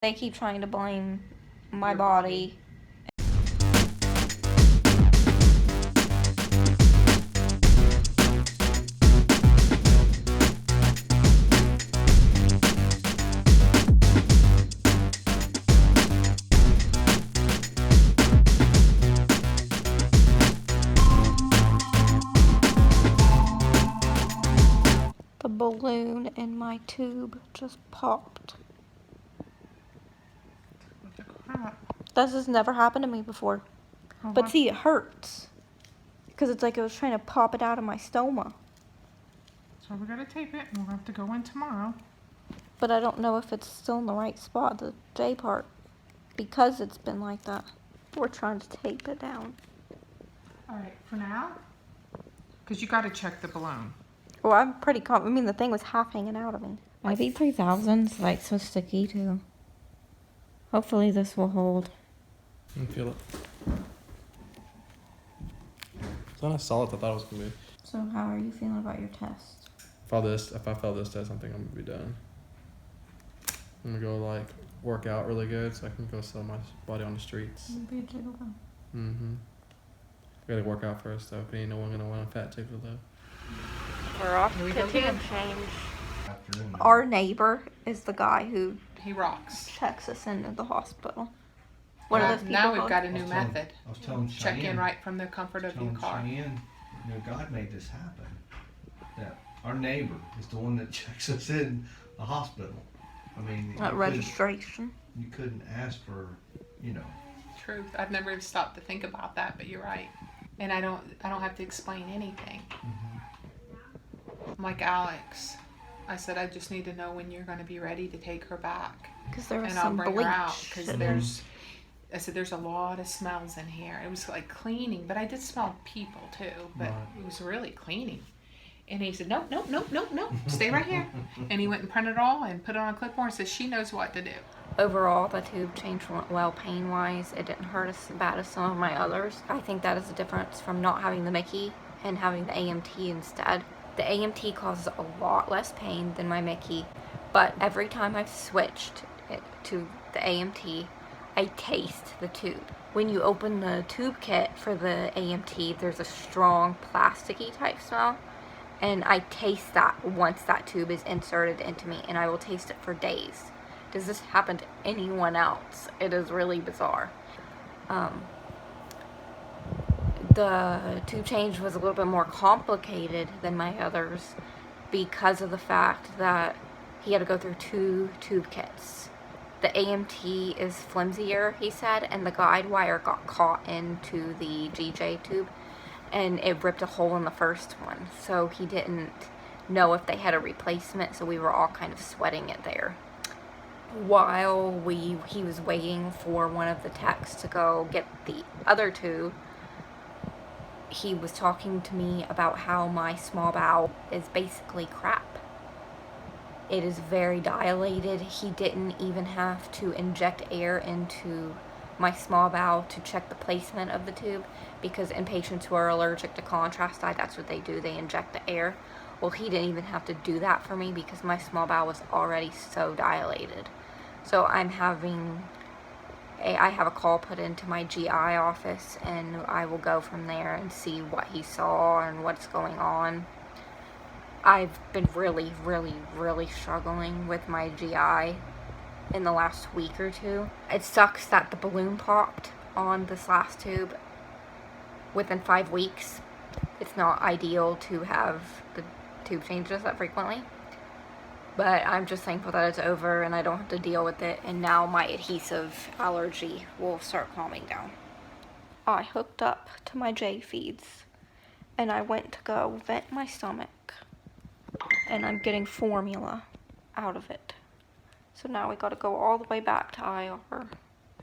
They keep trying to blame my body. The balloon in my tube just popped. This has never happened to me before. Oh, But what? see, it hurts. Because it's like it was trying to pop it out of my stoma. So we gotta tape it, and we'll have to go in tomorrow. But I don't know if it's still in the right spot, the J part. Because it's been like that. We're trying to tape it down. All right, for now, because you gotta check the balloon. Well, I'm pretty confident. I mean, the thing was half hanging out of me. IB3000's like so sticky too. Hopefully this will hold. I can feel it. It's not as solid as I thought it was gonna be. So how are you feeling about your test? If I fail this test, I think I'm gonna be done. I'm gonna go like work out really good so I can go sell my body on the streets. You'll be a gigolo. Mm-hmm. I gotta work out first though. If ain't no one gonna want a fat gigolo. We're off Here we to go again. tube change. Our neighbor is the guy who He rocks. checks us into the hospital. What are those people Now we've called? got a new method. I was telling Check in Cheyenne, right from the comfort of your car. Cheyenne, God made this happen. That our neighbor is the one that checks us in the hospital. I mean, At registration. you couldn't ask for, Truth. I've never even stopped to think about that, but you're right. And I don't have to explain anything. I'm like Alex. I said I just need to know when you're going to be ready to take her back, Because there was and I'll some bring bleach. her out because in there's. I said there's a lot of smells in here. It was like cleaning, but I did smell people too. But Right. it was really cleaning. And he said, no, stay right here. And he went and printed it all and put it on a clipboard and said she knows what to do. Overall, the tube change went well pain-wise. It didn't hurt as bad as some of my others. I think that is the difference from not having the Mickey and having the AMT instead. The AMT causes a lot less pain than my Mickey, but every time I've switched it to the AMT, I taste the tube. When you open the tube kit for the AMT, there's a strong plasticky type smell, and I taste that once that tube is inserted into me, and I will taste it for days. Does this happen to anyone else? It is really bizarre. The tube change was a little bit more complicated than my others because of the fact that he had to go through 2 tube kits. The AMT is flimsier, he said, and the guide wire got caught into the GJ tube and it ripped a hole in the first one. So he didn't know if they had a replacement, so we were all kind of sweating it there. While he was waiting for one of the techs to go get the other tube, he was talking to me about how my small bowel is basically crap. It is very dilated. He didn't even have to inject air into my small bowel to check the placement of the tube, because in patients who are allergic to contrast dye, that's what they do, they inject the air. Well, he didn't even have to do that for me because my small bowel was already so dilated. So I have a call put into my GI office, and I will go from there and see what he saw and what's going on. I've been really, really, really struggling with my GI in the last week or two. It sucks that the balloon popped on this last tube within 5 weeks. It's not ideal to have the tube changes that frequently. But I'm just thankful that it's over and I don't have to deal with it, and now my adhesive allergy will start calming down. I hooked up to my J feeds and I went to go vent my stomach, and I'm getting formula out of it. So now we gotta go all the way back to IR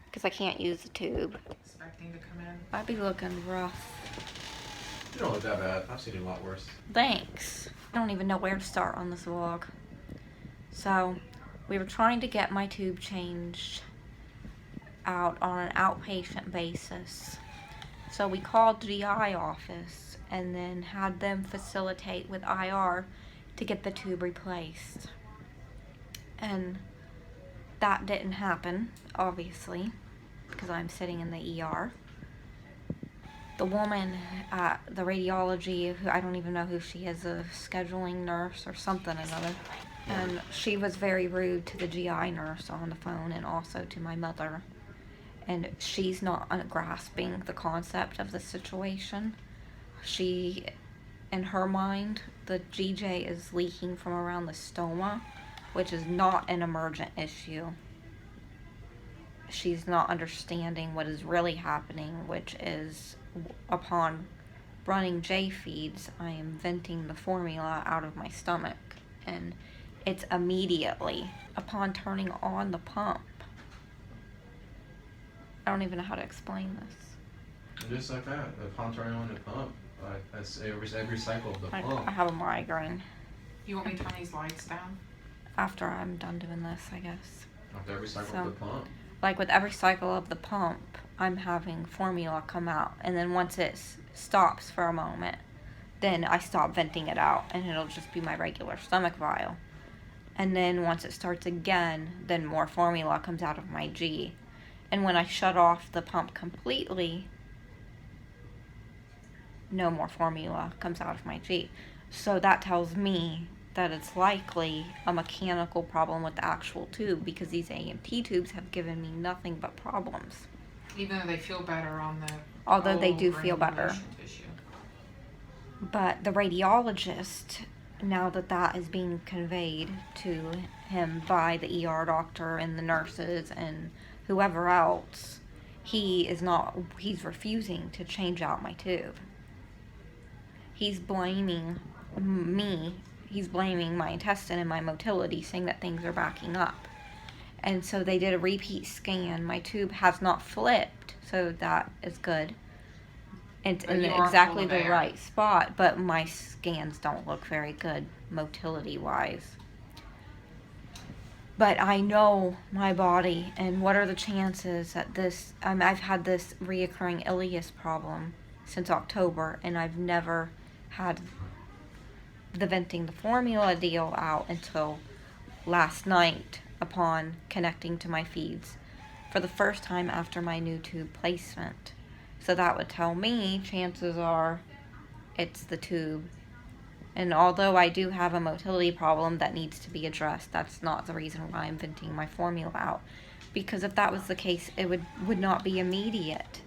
because I can't use the tube. Expecting to come in. I'd be looking rough. You don't look that bad. I've seen you a lot worse. Thanks. I don't even know where to start on this vlog. So, we were trying to get my tube changed out on an outpatient basis. So we called the GI office and then had them facilitate with IR to get the tube replaced. And that didn't happen, obviously, because I'm sitting in the ER. The woman at the radiology, who I don't even know who she is, a scheduling nurse or something or another, and she was very rude to the GI nurse on the phone and also to my mother. And she's not grasping the concept of the situation. She, in her mind, the GJ is leaking from around the stoma, which is not an emergent issue. She's not understanding what is really happening, which is upon running J feeds, I am venting the formula out of my stomach, and it's immediately upon turning on the pump. I don't even know how to explain this. And just like that, upon turning on the pump, like that's every cycle of the I pump. have a migraine. You want me to turn these lights down? After I'm done doing this, I guess. After every cycle So- of the pump. Like with every cycle of the pump, I'm having formula come out, and then once it stops for a moment, then I stop venting it out, and it'll just be my regular stomach vial. And then once it starts again, then more formula comes out of my G. And when I shut off the pump completely, no more formula comes out of my G. So that tells me that it's likely a mechanical problem with the actual tube, because these AMT tubes have given me nothing but problems. Even though they feel better on the Although they old do feel better. granulation tissue. But the radiologist, now that that is being conveyed to him by the ER doctor and the nurses and whoever else, he's refusing to change out my tube. He's blaming me. He's blaming my intestine and my motility, saying that things are backing up. And so they did a repeat scan. My tube has not flipped, so that is good. It's But in you are exactly full of the air. right spot, but my scans don't look very good motility-wise. But I know my body, and what are the chances that this... I've had this reoccurring ileus problem since October, and I've never had the venting the formula deal out until last night upon connecting to my feeds for the first time after my new tube placement. So that would tell me chances are it's the tube. And although I do have a motility problem that needs to be addressed, that's not the reason why I'm venting my formula out. Because if that was the case, it would not be immediate.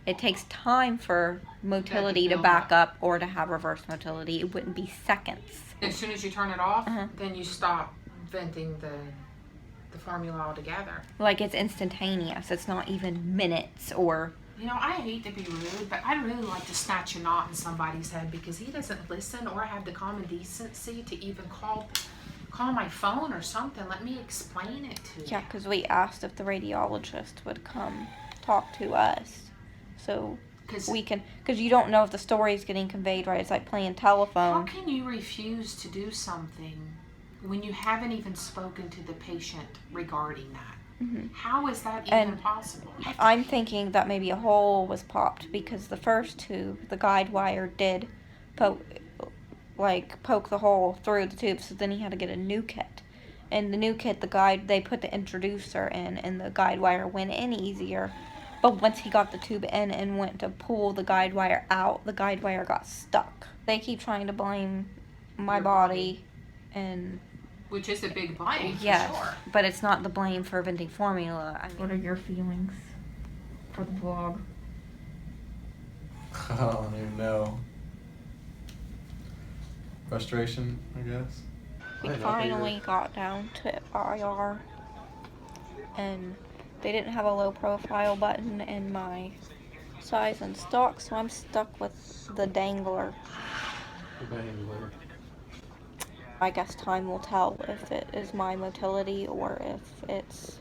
It takes time for motility to build back up or to have reverse motility. It wouldn't be seconds. As soon as you turn it off, Uh-huh. then you stop venting the formula altogether. Like, it's instantaneous. It's not even minutes or... You know, I hate to be rude, but I'd really like to snatch a knot in somebody's head because he doesn't listen or have the common decency to even call my phone or something. Let me explain it to Yeah, you. because we asked if the radiologist would come talk to us. So Because we can... Because you don't know if the story's getting conveyed right. It's like playing how telephone. can you refuse to do something when you haven't even spoken to the patient regarding that? Mhm. How is that even And possible? I'm thinking that maybe a hole was popped because the first tube, the guide wire did poke the hole through the tube, so then he had to get a new kit. And the new kit, they put the introducer in, and the guide wire went in easier. But once he got the tube in and went to pull the guide wire out, the guide wire got stuck. They keep trying to blame my Your body, and Which is a big blame, yes, for sure. but it's not the blame for venting formula. I mean, what are your feelings for the vlog? I don't even know. Frustration, I guess. We I had no finally idea. got down to IR, and they didn't have a low profile button in my size and stock, so I'm stuck with the dangler. The Bangler. I guess time will tell if it is my motility or if it's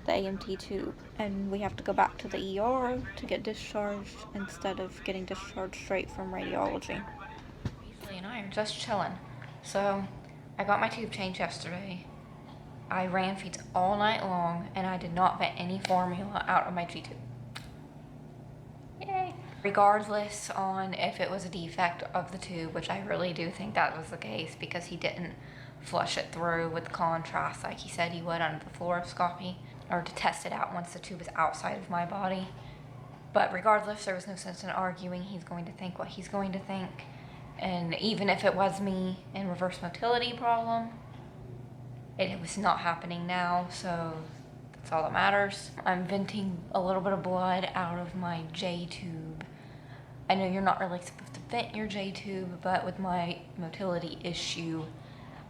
the AMT tube. And we have to go back to the ER to get discharged instead of getting discharged straight from radiology. Beasley and I are just chilling. So I got my tube changed yesterday. I ran feeds all night long, and I did not vent any formula out of my G-tube. Yay! Regardless on if it was a defect of the tube, which I really do think that was the case because he didn't flush it through with contrast like he said he would under the fluoroscopy, or to test it out once the tube is outside of my body. But regardless, there was no sense in arguing. He's going to think what he's going to think. And even if it was me and reverse motility problem, it was not happening now, so that's all that matters. I'm venting a little bit of blood out of my J tube. I know you're not really supposed to vent your J tube, but with my motility issue,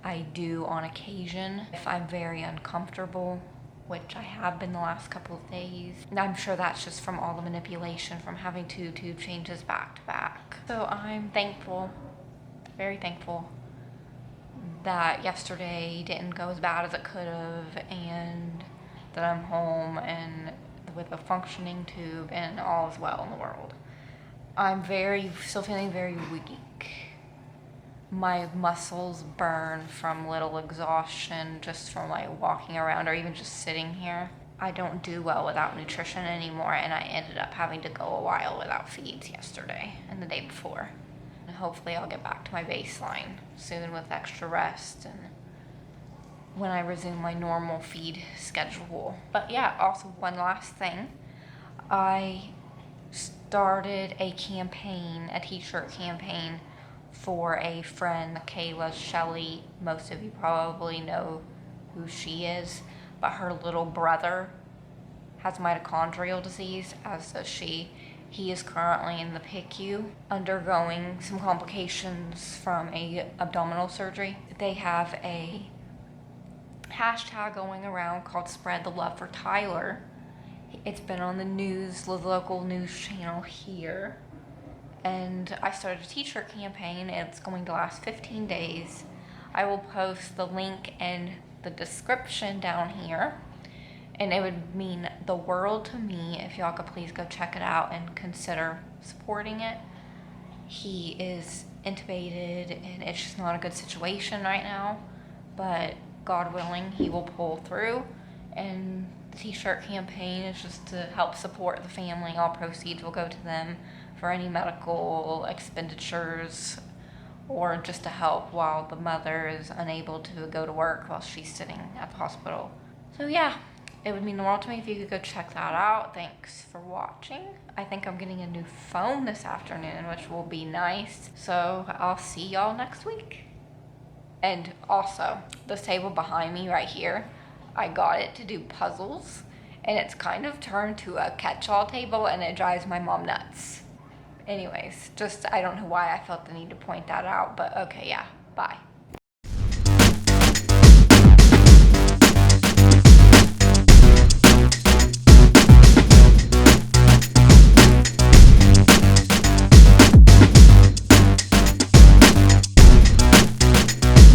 I do on occasion if I'm very uncomfortable, which I have been the last couple of days. And I'm sure that's just from all the manipulation from having 2 tube changes back to back. So I'm thankful, very thankful, that yesterday didn't go as bad as it could have, and that I'm home and with a functioning tube and all is well in the world. I'm still feeling very weak. My muscles burn from little exhaustion just from like walking around or even just sitting here. I don't do well without nutrition anymore, and I ended up having to go a while without feeds yesterday and the day before. And hopefully I'll get back to my baseline soon with extra rest and when I resume my normal feed schedule. But yeah, also one last thing. I started a campaign, a t-shirt campaign for a friend, Kayla Shelley. Most of you probably know who she is, but her little brother has mitochondrial disease, as does she. He is currently in the PICU undergoing some complications from a abdominal surgery. They have a hashtag going around called Spread the Love for Tyler. It's been on the news, the local news channel here. And I started a t-shirt campaign, and it's going to last 15 days. I will post the link in the description down here. And it would mean the world to me if y'all could please go check it out and consider supporting it. He is intubated, and it's just not a good situation right now. But God willing, he will pull through. And the t-shirt campaign is just to help support the family. All proceeds will go to them for any medical expenditures, or just to help while the mother is unable to go to work while she's sitting at the hospital. So yeah, it would mean the world to me if you could go check that out. Thanks for watching. I think I'm getting a new phone this afternoon, which will be nice. So I'll see y'all next week. And also, this table behind me right here, I got it to do puzzles, and it's kind of turned to a catch-all table, and it drives my mom nuts. Anyways, I don't know why I felt the need to point that out, but okay, yeah, bye.